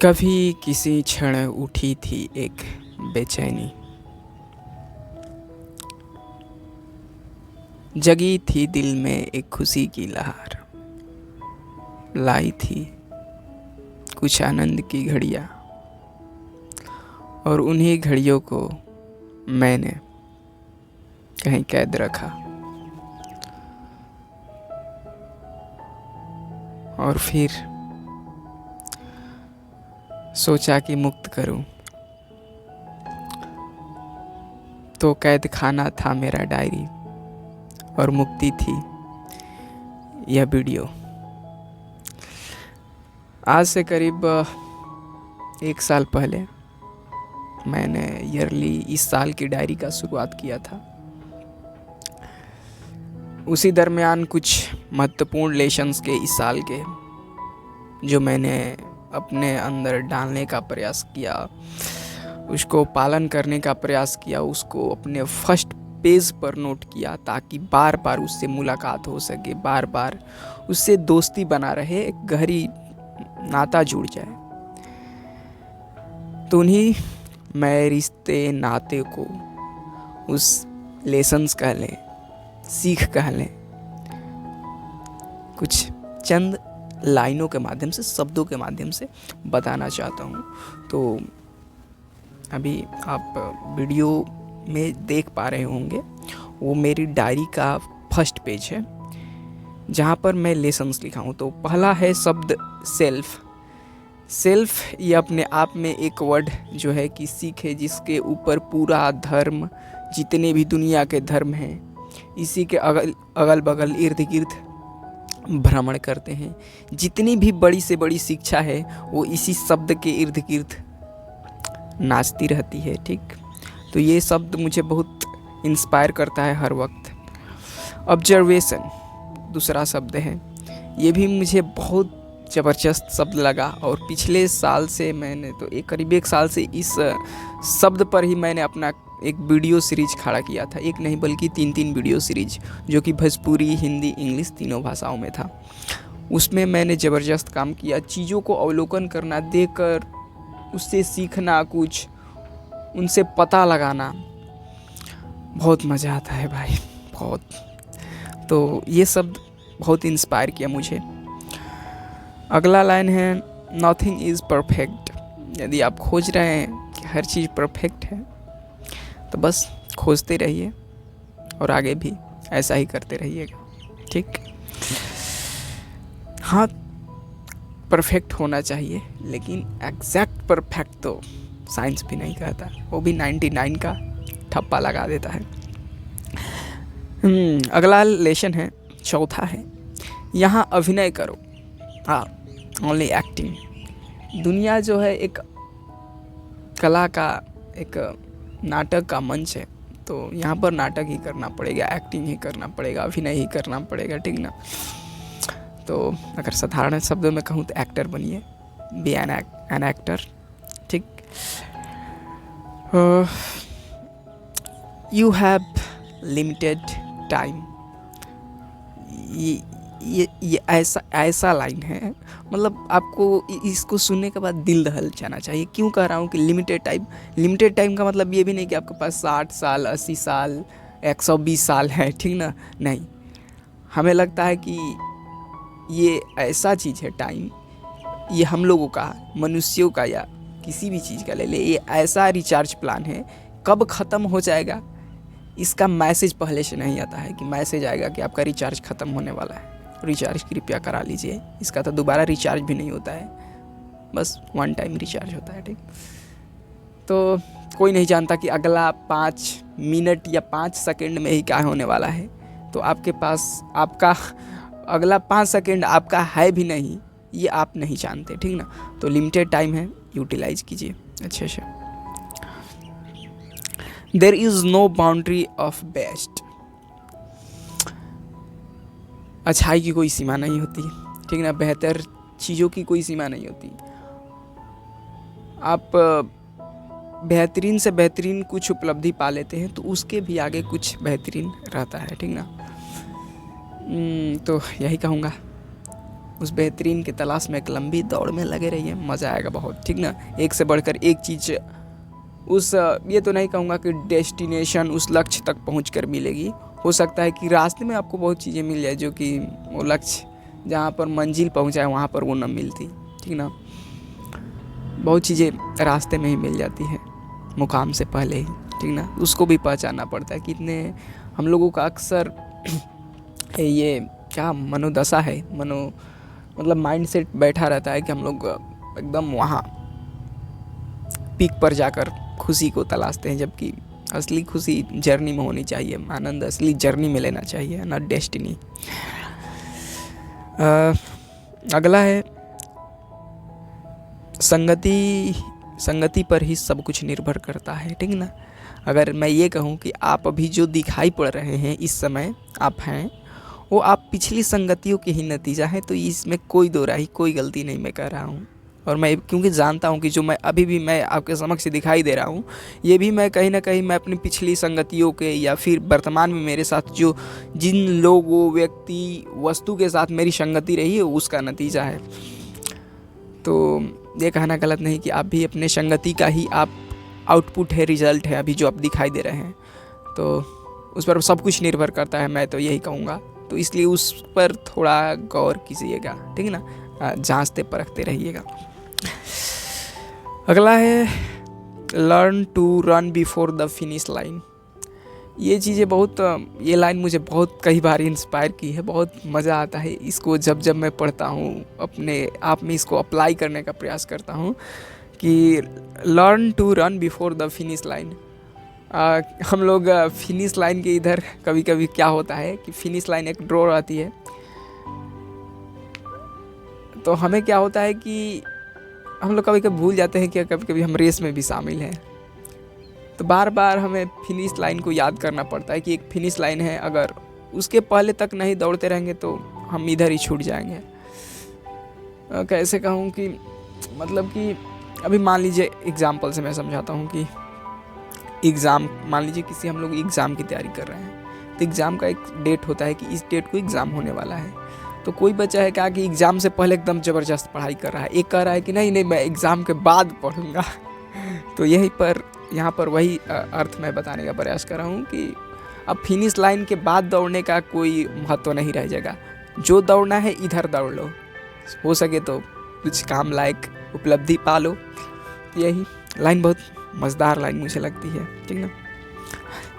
कभी किसी क्षण उठी थी एक बेचैनी, जगी थी दिल में एक खुशी की लहर, लाई थी कुछ आनंद की घड़ियां, और उन्हीं घड़ियों को मैंने कहीं कैद रखा और फिर सोचा कि मुक्त करूं, तो कैद खाना था मेरा डायरी और मुक्ति थी यह वीडियो। आज से करीब 1 साल पहले मैंने ईयरली इस साल की डायरी का शुरुआत किया था। उसी दरमियान कुछ महत्वपूर्ण लेसन्स के इस साल के जो मैंने अपने अंदर डालने का प्रयास किया, उसको पालन करने का प्रयास किया, उसको अपने फर्स्ट पेज पर नोट किया ताकि बार बार उससे मुलाकात हो सके, बार बार उससे दोस्ती बना रहे, एक गहरी नाता जुड़ जाए। तो उन्हीं मैं रिश्ते नाते को उस लेसन्स कह लें, सीख कह लें, कुछ चंद लाइनों के माध्यम से, शब्दों के माध्यम से बताना चाहता हूँ। तो अभी आप वीडियो में देख पा रहे होंगे, वो मेरी डायरी का फर्स्ट पेज है जहाँ पर मैं लेसन्स लिखा हूँ। तो पहला है शब्द सेल्फ। सेल्फ ये अपने आप में एक वर्ड जो है कि सीख है, जिसके ऊपर पूरा धर्म, जितने भी दुनिया के धर्म हैं, इसी के अगल बगल इर्द गिर्द भ्रमण करते हैं। जितनी भी बड़ी से बड़ी शिक्षा है वो इसी शब्द के इर्द गिर्द नाचती रहती है। ठीक, तो ये शब्द मुझे बहुत इंस्पायर करता है हर वक्त। ऑब्जर्वेशन दूसरा शब्द है, ये भी मुझे बहुत ज़बरदस्त शब्द लगा और पिछले साल से मैंने तो करीब 1 साल से इस शब्द पर ही मैंने अपना एक वीडियो सीरीज खड़ा किया था। एक नहीं बल्कि 3 वीडियो सीरीज, जो कि भोजपुरी, हिंदी, इंग्लिश तीनों भाषाओं में था। उसमें मैंने ज़बरदस्त काम किया, चीज़ों को अवलोकन करना, देखकर उससे सीखना, कुछ उनसे पता लगाना, बहुत मज़ा आता है भाई, बहुत। तो ये शब्द बहुत इंस्पायर किया मुझे। अगला लाइन है, नथिंग इज़ परफेक्ट। यदि आप खोज रहे हैं कि हर चीज़ परफेक्ट है तो बस खोजते रहिए और आगे भी ऐसा ही करते रहिएगा। ठीक, हाँ, परफेक्ट होना चाहिए, लेकिन एग्जैक्ट परफेक्ट तो साइंस भी नहीं कहता, वो भी 99 का ठप्पा लगा देता है। अगला लेसन है, चौथा है, यहाँ अभिनय करो। हाँ, ओनली एक्टिंग। दुनिया जो है एक कला का, एक नाटक का मंच है, तो यहाँ पर नाटक ही करना पड़ेगा, एक्टिंग ही करना पड़ेगा, अभिनय ही करना पड़ेगा। ठीक ना? तो अगर साधारण शब्दों में कहूँ तो एक्टर बनिए, बी एन एक्टर। ठीक, यू हैव लिमिटेड टाइम। ये ऐसा लाइन है, मतलब आपको इसको सुनने के बाद दिल दहल जाना चाहिए। क्यों कह रहा हूँ कि लिमिटेड टाइम? लिमिटेड टाइम का मतलब ये भी नहीं कि आपके पास 60 साल, 80 साल, 120 साल है। ठीक ना? नहीं, हमें लगता है कि ये ऐसा चीज़ है टाइम, ये हम लोगों का, मनुष्यों का या किसी भी चीज़ का ले ले, ये ऐसा रिचार्ज प्लान है, कब ख़त्म हो जाएगा इसका मैसेज पहले से नहीं आता है कि मैसेज आएगा कि आपका रिचार्ज ख़त्म होने वाला है, रिचार्ज कृपया करा लीजिए। इसका तो दोबारा रिचार्ज भी नहीं होता है, बस 1 टाइम रिचार्ज होता है। ठीक, तो कोई नहीं जानता कि अगला 5 मिनट या 5 सेकंड में ही क्या होने वाला है। तो आपके पास आपका अगला 5 सेकंड आपका है भी नहीं, ये आप नहीं जानते। ठीक ना? तो लिमिटेड टाइम है, यूटिलाइज कीजिए अच्छे से। There is no boundary of best. अच्छाई की कोई सीमा नहीं होती। ठीक ना? बेहतर चीज़ों की कोई सीमा नहीं होती। आप बेहतरीन से बेहतरीन कुछ उपलब्धि पा लेते हैं तो उसके भी आगे कुछ बेहतरीन रहता है। ठीक ना? तो यही कहूँगा, उस बेहतरीन की तलाश में एक लंबी दौड़ में लगे रहिए, मज़ा आएगा बहुत, ठीक ना। एक से बढ़कर एक चीज़ उस ये तो नहीं कहूँगा कि डेस्टिनेशन उस लक्ष्य तक पहुँच कर मिलेगी। हो सकता है कि रास्ते में आपको बहुत चीज़ें मिल जाए जो कि वो लक्ष्य जहाँ पर मंजिल पहुँचा है वहाँ पर वो न मिलती, ठीक ना। बहुत चीज़ें रास्ते में ही मिल जाती है मुकाम से पहले ही, ठीक ना। उसको भी पहचानना पड़ता है। कितने हम लोगों का अक्सर ये क्या मनोदशा है, मतलब माइंडसेट बैठा रहता है कि हम लोग एकदम वहाँ पीक पर जाकर खुशी को तलाशते हैं, जबकि असली खुशी जर्नी में होनी चाहिए। आनंद असली जर्नी में लेना चाहिए, ना डेस्टिनी। अगला है संगति पर ही सब कुछ निर्भर करता है, ठीक ना। अगर मैं ये कहूँ कि आप अभी जो दिखाई पड़ रहे हैं इस समय आप हैं, वो आप पिछली संगतियों के ही नतीजा है। तो इसमें कोई दो राही, कोई गलती नहीं मैं कर रहा हूँ। और मैं क्योंकि जानता हूँ कि जो मैं अभी भी मैं आपके समक्ष दिखाई दे रहा हूँ, ये भी मैं कहीं ना कहीं मैं अपनी पिछली संगतियों के या फिर वर्तमान में मेरे साथ जो जिन लोगों, व्यक्ति, वस्तु के साथ मेरी संगति रही है उसका नतीजा है। तो ये कहना गलत नहीं कि आप भी अपने संगति का ही आप आउटपुट है, रिजल्ट है अभी जो आप दिखाई दे रहे हैं। तो उस पर सब कुछ निर्भर करता है, मैं तो यही कहूँगा। तो इसलिए उस पर थोड़ा गौर कीजिएगा, ठीक है ना, जांचते परखते रहिएगा। अगला है learn to run before the finish line. ये चीज़ें बहुत, ये लाइन मुझे बहुत कई बार इंस्पायर की है। बहुत मज़ा आता है इसको जब मैं पढ़ता हूँ, अपने आप में इसको अप्लाई करने का प्रयास करता हूँ कि learn to run before the finish line. हम लोग फिनिश लाइन के इधर कभी कभी क्या होता है कि फिनिश लाइन एक ड्रॉ आती है, तो हमें क्या होता है कि हम लोग कभी कभी भूल जाते हैं कि कभी कभी हम रेस में भी शामिल हैं। तो बार बार हमें फिनिश लाइन को याद करना पड़ता है कि एक फिनिश लाइन है, अगर उसके पहले तक नहीं दौड़ते रहेंगे तो हम इधर ही छूट जाएंगे। कैसे कहूँ कि मतलब कि अभी मान लीजिए एग्जाम्पल से मैं समझाता हूँ कि एग्ज़ाम, मान लीजिए किसी हम लोग एग्ज़ाम की तैयारी कर रहे हैं, तो एग्ज़ाम का एक डेट होता है कि इस डेट को एग्ज़ाम होने वाला है। तो कोई बच्चा है क्या कि एग्ज़ाम से पहले एकदम ज़बरदस्त पढ़ाई कर रहा है, एक कह रहा है कि नहीं मैं एग्ज़ाम के बाद पढ़ूँगा। तो यहाँ पर वही अर्थ मैं बताने का प्रयास कर रहा हूँ कि अब फिनिश लाइन के बाद दौड़ने का कोई महत्व नहीं रह जाएगा। जो दौड़ना है इधर दौड़ लो, हो सके तो कुछ काम लायक उपलब्धि पा लो। यही लाइन बहुत मज़ेदार लाइन मुझे लगती है, ठीक ना।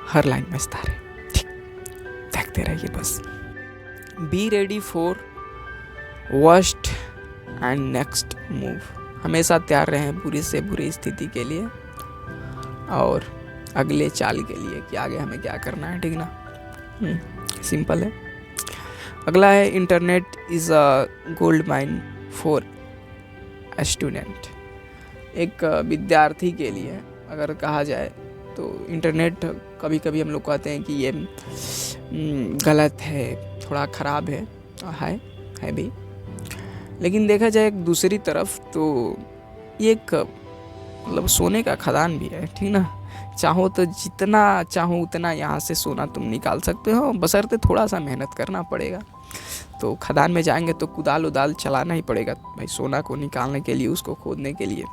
हर लाइन मज़ेदार है, ठीक, देखते रहिए बस। Be ready for worst and next move. हमेशा तैयार रहें बुरी से बुरी स्थिति के लिए और अगले चाल के लिए कि आगे हमें क्या करना है, ठीक ना। सिंपल है। अगला है internet is a gold mine for a student. एक विद्यार्थी के लिए अगर कहा जाए तो इंटरनेट कभी कभी हम लोग कहते हैं कि ये गलत है, थोड़ा ख़राब है भी, लेकिन देखा जाए एक दूसरी तरफ तो ये एक मतलब सोने का खदान भी है, ठीक ना। चाहो तो जितना चाहो उतना यहाँ से सोना तुम निकाल सकते हो, बशर्ते थोड़ा सा मेहनत करना पड़ेगा। तो खदान में जाएंगे तो कुदाल उदाल चलाना ही पड़ेगा भाई, सोना को निकालने के लिए, उसको खोदने के लिए,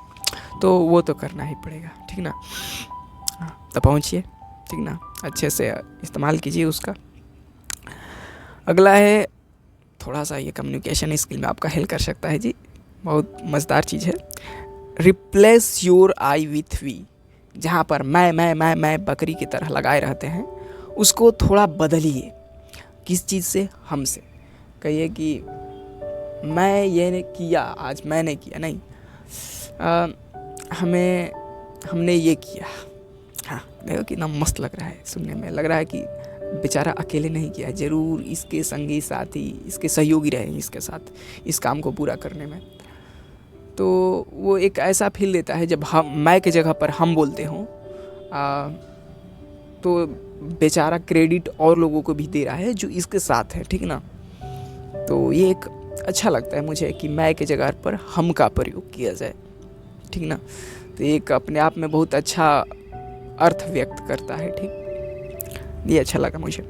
तो वो तो करना ही पड़ेगा, ठीक ना। तो पहुँचिए, ठीक ना, अच्छे से इस्तेमाल कीजिए उसका। अगला है थोड़ा सा ये कम्युनिकेशन स्किल में आपका हेल्प कर सकता है जी, बहुत मज़ेदार चीज़ है। Replace your I with we. जहाँ पर मैं बकरी की तरह लगाए रहते हैं, उसको थोड़ा बदलिए। किस चीज़ से? हमसे। कहिए कि मैं ये किया आज, मैंने किया नहीं, हमने ये किया। हाँ, देखो कितना मस्त लग रहा है सुनने में, लग रहा है कि बेचारा अकेले नहीं किया, ज़रूर इसके संगी साथी, इसके सहयोगी रहे इसके साथ इस काम को पूरा करने में। तो वो एक ऐसा फील देता है जब हम, मैं के जगह पर हम बोलते हों, तो बेचारा क्रेडिट और लोगों को भी दे रहा है जो इसके साथ है, ठीक ना। तो ये एक अच्छा लगता है मुझे कि मैं के जगह पर हम का प्रयोग किया जाए, ठीक ना। तो एक अपने आप में बहुत अच्छा अर्थ व्यक्त करता है, ठीक। ये अच्छा लगा मुझे।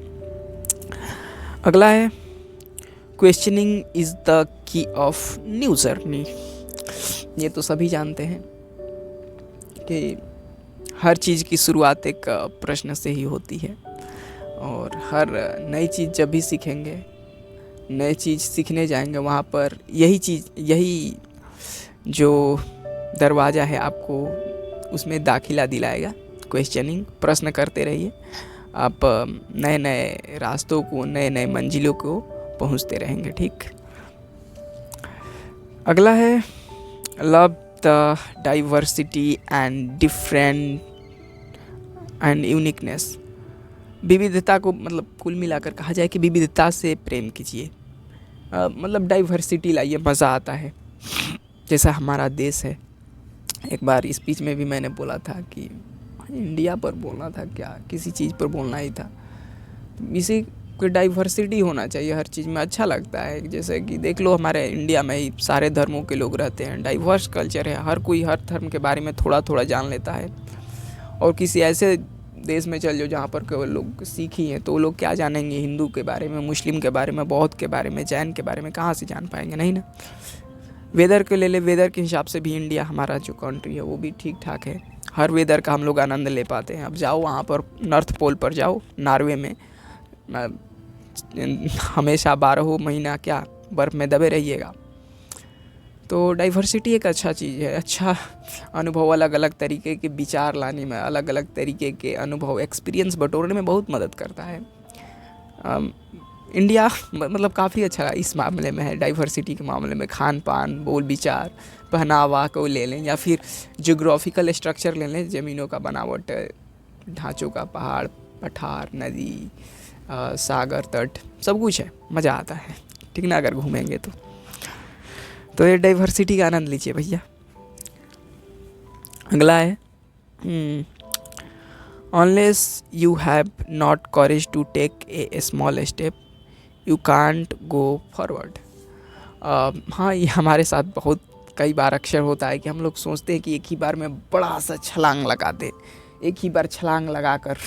अगला है questioning is the key of new journey. ये तो सभी जानते हैं कि हर चीज़ की शुरुआत एक प्रश्न से ही होती है, और हर नई चीज़ जब भी सीखेंगे, नई चीज़ सीखने जाएंगे, वहाँ पर यही जो दरवाज़ा है आपको उसमें दाखिला दिलाएगा। क्वेश्चनिंग, प्रश्न करते रहिए, आप नए नए रास्तों को, नए नए मंजिलों को पहुँचते रहेंगे। ठीक, अगला है love the diversity and different and uniqueness. विविधता को, मतलब कुल मिलाकर कहा जाए कि विविधता से प्रेम कीजिए। मतलब डाइवर्सिटी लाइए, मज़ा आता है। जैसा हमारा देश है, एक बार स्पीच में भी मैंने बोला था कि इंडिया पर बोलना था, क्या किसी चीज़ पर बोलना ही था। इसी कोई डाइवर्सिटी होना चाहिए हर चीज़ में, अच्छा लगता है। जैसे कि देख लो, हमारे इंडिया में ही सारे धर्मों के लोग रहते हैं, डाइवर्स कल्चर है, हर कोई हर धर्म के बारे में थोड़ा थोड़ा जान लेता है। और किसी ऐसे देश में चल जाओ जहाँ पर केवल लोग सिख ही हैं, तो वो लोग क्या जानेंगे हिंदू के बारे में, मुस्लिम के बारे में, बौद्ध के बारे में, जैन के बारे में, कहाँ से जान पाएंगे, नहीं ना। वेदर को ले ले, वेदर के हिसाब से भी इंडिया हमारा जो कंट्री है वो भी ठीक ठाक है। हर वेदर का हम लोग आनंद ले पाते हैं। अब जाओ वहाँ पर नॉर्थ पोल पर जाओ, नॉर्वे में हमेशा 12 महीना क्या बर्फ़ में दबे रहिएगा। तो डाइवर्सिटी एक अच्छा चीज़ है, अच्छा अनुभव, अलग अलग तरीके के विचार लाने में, अलग अलग तरीके के अनुभव, एक्सपीरियंस बटोरने में बहुत मदद करता है। इंडिया मतलब काफ़ी अच्छा इस मामले में है, डाइवर्सिटी के मामले में। खान पान, बोल विचार, पहनावा को ले लें, या फिर जोग्राफिकल स्ट्रक्चर ले लें, ज़मीनों का बनावट, ढांचों का, पहाड़, पठार, नदी, सागर तट, सब कुछ है, मज़ा आता है, ठीक ना, अगर घूमेंगे तो ये डाइवर्सिटी का आनंद लीजिए भैया। अगला है unless you have not courage to take a small step you can't go forward. हाँ, ये हमारे साथ बहुत कई बार अक्सर होता है कि हम लोग सोचते हैं कि एक ही बार में बड़ा सा छलांग लगा दे, एक ही बार छलांग लगाकर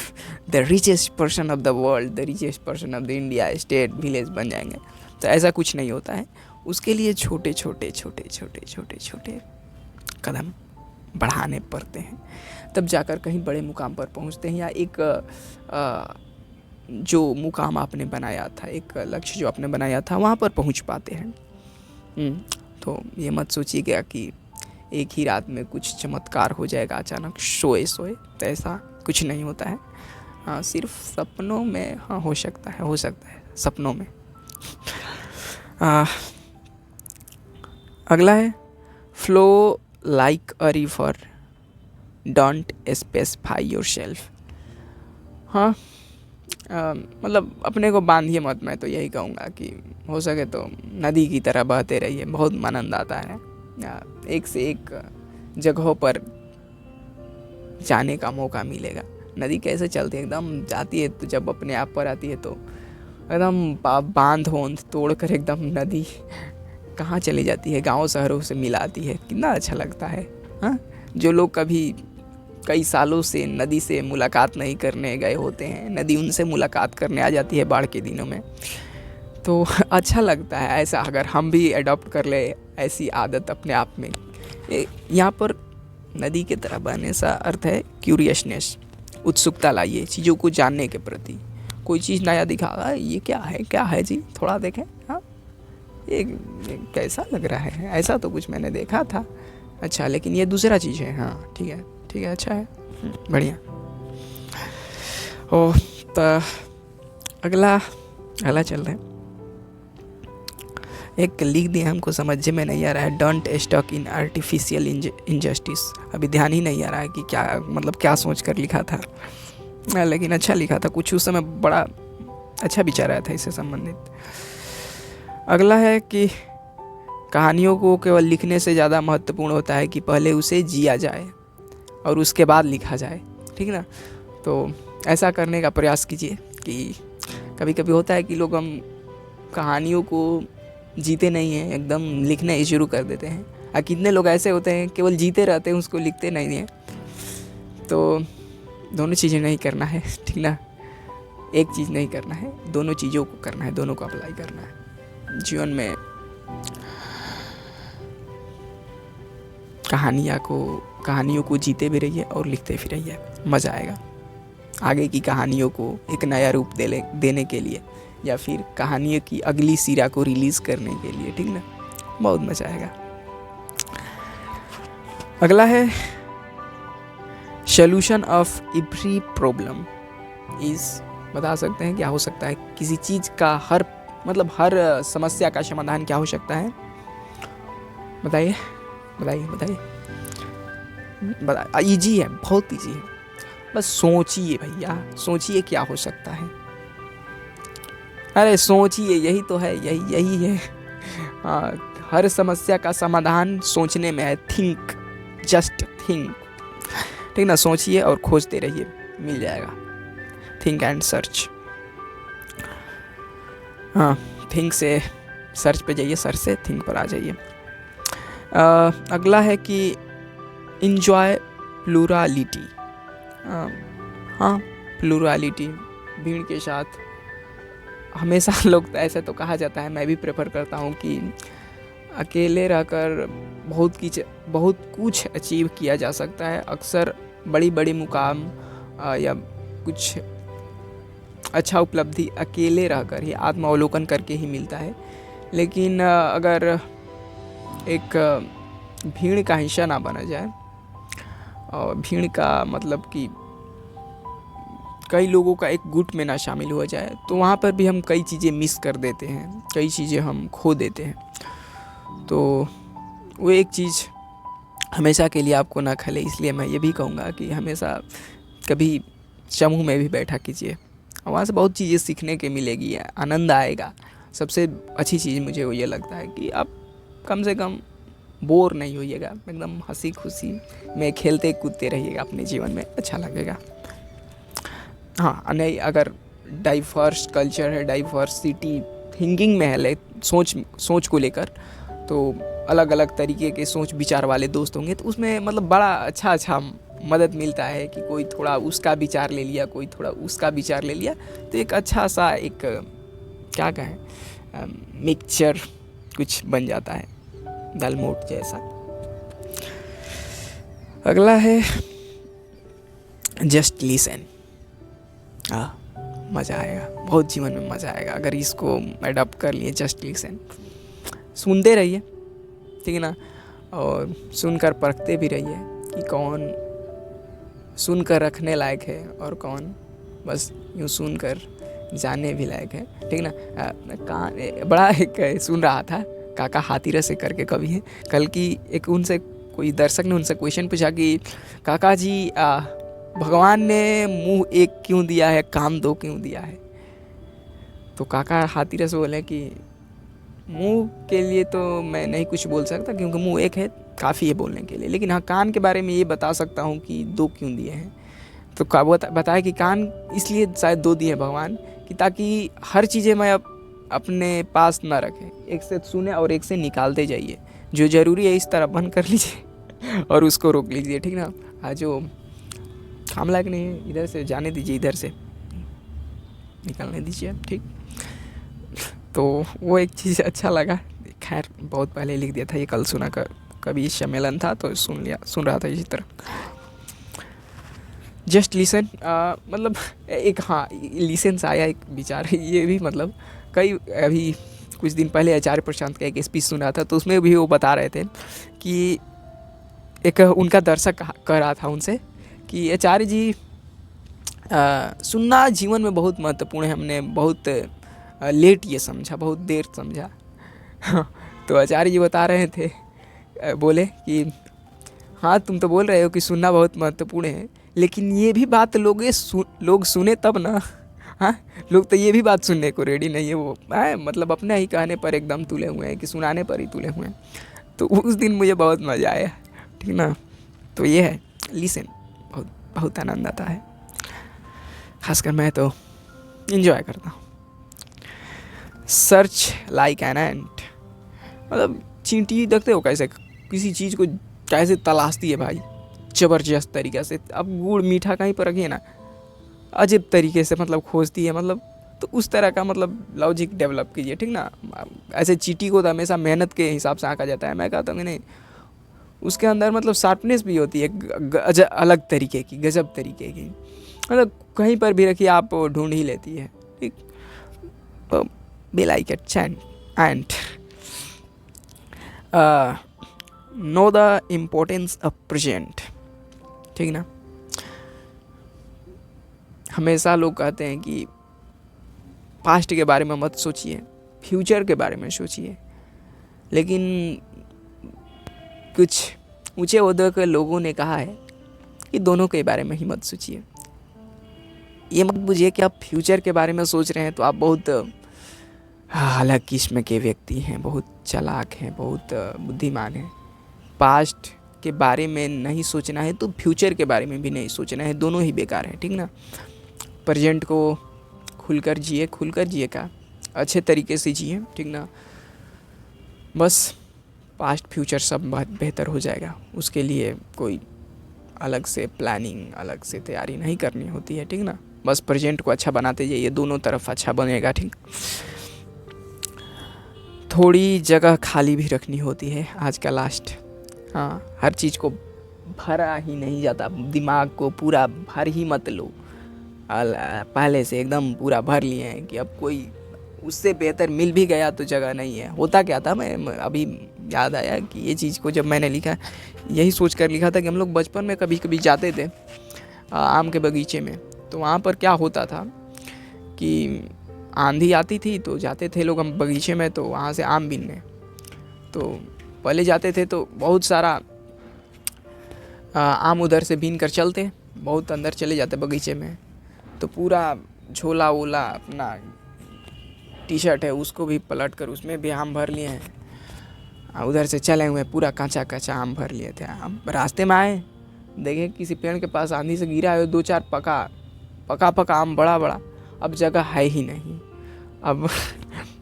the richest person of the world, the richest person of the India, state, village बन जाएंगे। तो ऐसा कुछ नहीं होता है। उसके लिए छोटे छोटे छोटे छोटे छोटे छोटे कदम बढ़ाने पड़ते हैं, तब जाकर कहीं बड़े मुकाम पर पहुंचते हैं, या एक जो मुकाम आपने बनाया था, एक लक्ष्य जो आपने बनाया था, वहाँ पर पहुँच पाते हैं। तो ये मत सोचिएगा कि एक ही रात में कुछ चमत्कार हो जाएगा अचानक सोए सोए, तो ऐसा कुछ नहीं होता है। हाँ, सिर्फ सपनों में हाँ हो सकता है सपनों में। अगला है flow like a river, don't specify yourself. हाँ, मतलब अपने को बांधिए मत। मैं तो यही कहूँगा कि हो सके तो नदी की तरह बहते रहिए, बहुत आनंद आता है। एक से एक जगहों पर जाने का मौका मिलेगा। नदी कैसे चलती है, एकदम जाती है तो जब अपने आप पर आती है तो एकदम बांध वोंध तोड़ कर एकदम नदी कहाँ चली जाती है, गांव शहरों से मिलाती है, कितना अच्छा लगता है। हाँ, जो लोग कभी कई सालों से नदी से मुलाकात नहीं करने गए होते हैं, नदी उनसे मुलाकात करने आ जाती है बाढ़ के दिनों में, तो अच्छा लगता है। ऐसा अगर हम भी अडॉप्ट कर ले ऐसी आदत अपने आप में। यहाँ पर नदी की तरह बहने सा अर्थ है क्यूरियसनेस, उत्सुकता लाइए चीज़ों को जानने के प्रति। कोई चीज़ नया दिखा, ये क्या है जी, थोड़ा देखें, हाँ ये कैसा लग रहा है, ऐसा तो कुछ मैंने देखा था, अच्छा लेकिन ये दूसरा चीज़ है, हाँ ठीक है अच्छा है, बढ़िया। ओ तो अगला चल रहे हैं। एक लिख दिया, हमको समझ में नहीं आ रहा है, don't stuck in artificial injustice. अभी ध्यान ही नहीं आ रहा है कि क्या सोच कर लिखा था, लेकिन अच्छा लिखा था, कुछ उस समय बड़ा अच्छा विचार आया था इससे संबंधित। अगला है कि कहानियों को केवल लिखने से ज़्यादा महत्वपूर्ण होता है कि पहले उसे जिया जाए और उसके बाद लिखा जाए, ठीक ना। तो ऐसा करने का प्रयास कीजिए कि कभी कभी होता है कि लोग हम कहानियों को जीते नहीं हैं, एकदम लिखना ही शुरू कर देते हैं। और कितने लोग ऐसे होते हैं केवल जीते रहते हैं, उसको लिखते नहीं हैं। तो दोनों चीज़ें नहीं करना है, ठीक ना। एक चीज़ नहीं करना है, दोनों चीज़ों को करना है, दोनों को अप्लाई करना है। जीवन में कहानियों को जीते भी रहिए और लिखते भी रहिए, मज़ा आएगा। आगे की कहानियों को एक नया रूप देने के लिए, या फिर कहानियों की अगली सिरा को रिलीज़ करने के लिए, ठीक ना, बहुत मज़ा आएगा। अगला है solution of every problem is, बता सकते हैं क्या हो सकता है किसी चीज़ का, हर समस्या का समाधान क्या हो सकता है? बताइए बताइए बताइए। इजी है, बहुत इजी है, बस सोचिए भैया, सोचिए क्या हो सकता है। अरे सोचिए, यही तो है, यही है। हर समस्या का समाधान सोचने में है। थिंक, जस्ट थिंक, ठीक ना। सोचिए और खोजते रहिए, मिल जाएगा। Think and search. हाँ, थिंक से सर्च पे जाइए, सर्च से थिंक पर आ जाइए। अगला है कि इंजॉय प्लूरालिटी। हाँ, प्लूरालिटी, भीड़ के साथ हमेशा लोग ऐसे तो कहा जाता है, मैं भी प्रेफर करता हूँ कि अकेले रहकर बहुत कुछ अचीव किया जा सकता है। अक्सर बड़ी बड़ी मुकाम या कुछ अच्छा उपलब्धि अकेले रहकर ही, आत्मावलोकन करके ही मिलता है। लेकिन अगर एक भीड़ का हिस्सा ना बना जाए, और भीड़ का मतलब कि कई लोगों का एक गुट में ना शामिल हो जाए, तो वहाँ पर भी हम कई चीज़ें मिस कर देते हैं, कई चीज़ें हम खो देते हैं। तो वो एक चीज़ हमेशा के लिए आपको ना खले, इसलिए मैं ये भी कहूँगा कि हमेशा कभी समूह में भी बैठा कीजिए, और वहाँ से बहुत चीज़ें सीखने के मिलेगी, आनंद आएगा। सबसे अच्छी चीज़ मुझे वो ये लगता है कि आप कम से कम बोर नहीं होइएगा, एकदम हंसी खुशी में खेलते कूदते रहिएगा अपने जीवन में, अच्छा लगेगा। हाँ, नहीं, अगर डाइवर्स कल्चर है, डाइवर्सिटी थिंकिंग में है, सोच को लेकर, तो अलग अलग तरीके के सोच विचार वाले दोस्त होंगे, तो उसमें मतलब बड़ा अच्छा मदद मिलता है कि कोई थोड़ा उसका विचार ले लिया, कोई थोड़ा उसका विचार ले लिया, तो एक अच्छा सा एक क्या कहें मिक्सचर कुछ बन जाता है, दालमोट जैसा। अगला है जस्ट लिसन। मज़ा आएगा, बहुत जीवन में मज़ा आएगा अगर इसको अडॉप्ट कर लिए। जस्ट लिसन, सुनते रहिए, ठीक है ना, और सुनकर परखते भी रहिए कि कौन सुनकर रखने लायक है और कौन बस यूँ सुनकर जाने भी लायक है, ठीक ना। बड़ा एक सुन रहा था, काका हाथीरस करके कवि है, कल की एक उनसे कोई दर्शक ने उनसे क्वेश्चन पूछा कि काका जी भगवान ने मुंह एक क्यों दिया है, कान दो क्यों दिया है? तो काका हाथीरस बोले कि मुंह के लिए तो मैं नहीं कुछ बोल सकता, क्योंकि मुंह एक है, काफ़ी है बोलने के लिए, लेकिन हाँ कान के बारे में ये बता सकता हूँ कि दो क्यों दिए हैं। तो बताया कि कान इसलिए शायद दो दिए भगवान कि ताकि हर चीज़ें मैं अपने पास ना रखें, एक से सुने और एक से निकालते जाइए। जो ज़रूरी है इस तरह बंद कर लीजिए और उसको रोक लीजिए, ठीक ना। जो काम लायक नहीं है इधर से जाने दीजिए, इधर से निकालने दीजिए, ठीक। तो वो एक चीज़ अच्छा लगा। खैर बहुत पहले लिख दिया था ये, कल सुना कभी सम्मेलन था तो सुन रहा था इसी तरह। जस्ट लिसन, मतलब एक हाँ लिसन से आया एक विचार, ये भी मतलब कई अभी कुछ दिन पहले आचार्य प्रशांत का एक स्पीच सुना था, तो उसमें भी वो बता रहे थे कि एक उनका दर्शक कह रहा था उनसे कि आचार्य जी सुनना जीवन में बहुत महत्वपूर्ण है, हमने बहुत लेट ये समझा, बहुत देर समझा। तो आचार्य जी बता रहे थे, बोले कि हाँ तुम तो बोल रहे हो कि सुनना बहुत महत्वपूर्ण है, लेकिन ये भी बात लोग सुने तब ना। हाँ, लोग तो ये भी बात सुनने को रेडी नहीं है, वो मतलब अपने ही कहने पर एकदम तुले हुए हैं कि सुनाने पर ही तुले हुए हैं। तो उस दिन मुझे बहुत मज़ा आया, ठीक ना। तो ये है लिसन, बहुत आनंद आता है, खासकर मैं तो एंजॉय करता हूँ। सर्च लाइक एन एंट, मतलब चींटी देखते हो कैसे किसी चीज़ को कैसे तलाशती है भाई, ज़बरदस्त तरीक़े से। अब गुड़ मीठा कहीं पर रखिए ना, अजीब तरीके से मतलब खोजती है, मतलब तो उस तरह का मतलब लॉजिक डेवलप कीजिए, ठीक ना। ऐसे चींटी को तो हमेशा मेहनत के हिसाब से आंका जाता है, मैं कहता हूँ कि नहीं, उसके अंदर मतलब शार्पनेस भी होती है अलग तरीके की, गजब तरीके की, मतलब कहीं पर भी रखिए आप ढूंढ ही लेती है, ठीक। Be like it and know the importance of present, ठीक ना। हमेशा लोग कहते हैं कि पास्ट के बारे में मत सोचिए, फ्यूचर के बारे में सोचिए, लेकिन कुछ ऊंचे ओहदे के लोगों ने कहा है कि दोनों के बारे में ही मत सोचिए। ये मत बुझिए कि आप फ्यूचर के बारे में सोच रहे हैं तो आप बहुत अलग किस्म के व्यक्ति हैं, बहुत चालाक हैं, बहुत बुद्धिमान हैं। पास्ट के बारे में नहीं सोचना है तो फ्यूचर के बारे में भी नहीं सोचना है, दोनों ही बेकार है, ठीक ना। प्रेजेंट को खुलकर जिए का अच्छे तरीके से जिए, ठीक ना। बस पास्ट फ्यूचर सब बेहतर हो जाएगा, उसके लिए कोई अलग से प्लानिंग, अलग से तैयारी नहीं करनी होती है, ठीक ना। बस प्रेजेंट को अच्छा बनाते जाइए, दोनों तरफ अच्छा बनेगा, ठीक। थोड़ी जगह खाली भी रखनी होती है आज का लास्ट। हाँ, हर चीज़ को भरा ही नहीं जाता, दिमाग को पूरा भर ही मत लो, पहले से एकदम पूरा भर लिए हैं कि अब कोई उससे बेहतर मिल भी गया तो जगह नहीं है। होता क्या था, मैं अभी याद आया कि ये चीज़ को जब मैंने लिखा, यही सोच कर लिखा था कि हम लोग बचपन में कभी कभी जाते थे आम के बगीचे में, तो वहाँ पर क्या होता था कि आंधी आती थी तो जाते थे लोग हम बगीचे में, तो वहाँ से आम बीनने। तो पहले जाते थे तो बहुत सारा आम उधर से बीन कर चलते, बहुत अंदर चले जाते बगीचे में, तो पूरा झोला वोला अपना टी शर्ट है उसको भी पलट कर उसमें भी आम भर लिए हैं, उधर से चले हुए पूरा कच्चा कच्चा आम भर लिए थे। हम रास्ते में आए, देखे किसी पेड़ के पास आंधी से गिरा है 2-4 पका आम बड़ा बड़ा, अब जगह है ही नहीं। अब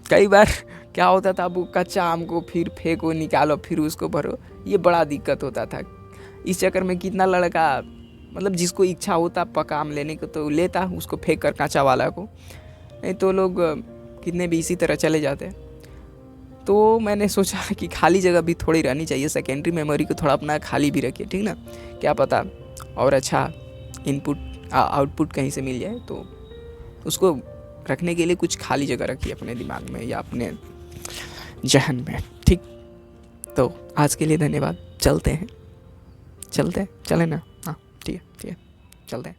कई बार क्या होता था, अब कच्चा आम को फिर फेंको, निकालो, फिर उसको भरो, ये बड़ा दिक्कत होता था। इस चक्कर में कितना लड़का मतलब जिसको इच्छा होता पका आम लेने को तो लेता, उसको फेंक कर कांचा वाला को, नहीं तो लोग कितने भी इसी तरह चले जाते। तो मैंने सोचा कि खाली जगह भी थोड़ी रहनी चाहिए, सेकेंडरी मेमोरी को थोड़ा अपना खाली भी रखिए, ठीक ना। क्या पता और अच्छा इनपुट आउटपुट कहीं से मिल जाए, तो उसको रखने के लिए कुछ खाली जगह रखिए अपने दिमाग में या अपने जहन में, ठीक। तो आज के लिए धन्यवाद, चलते हैं चले ना, हाँ ठीक है चलते हैं।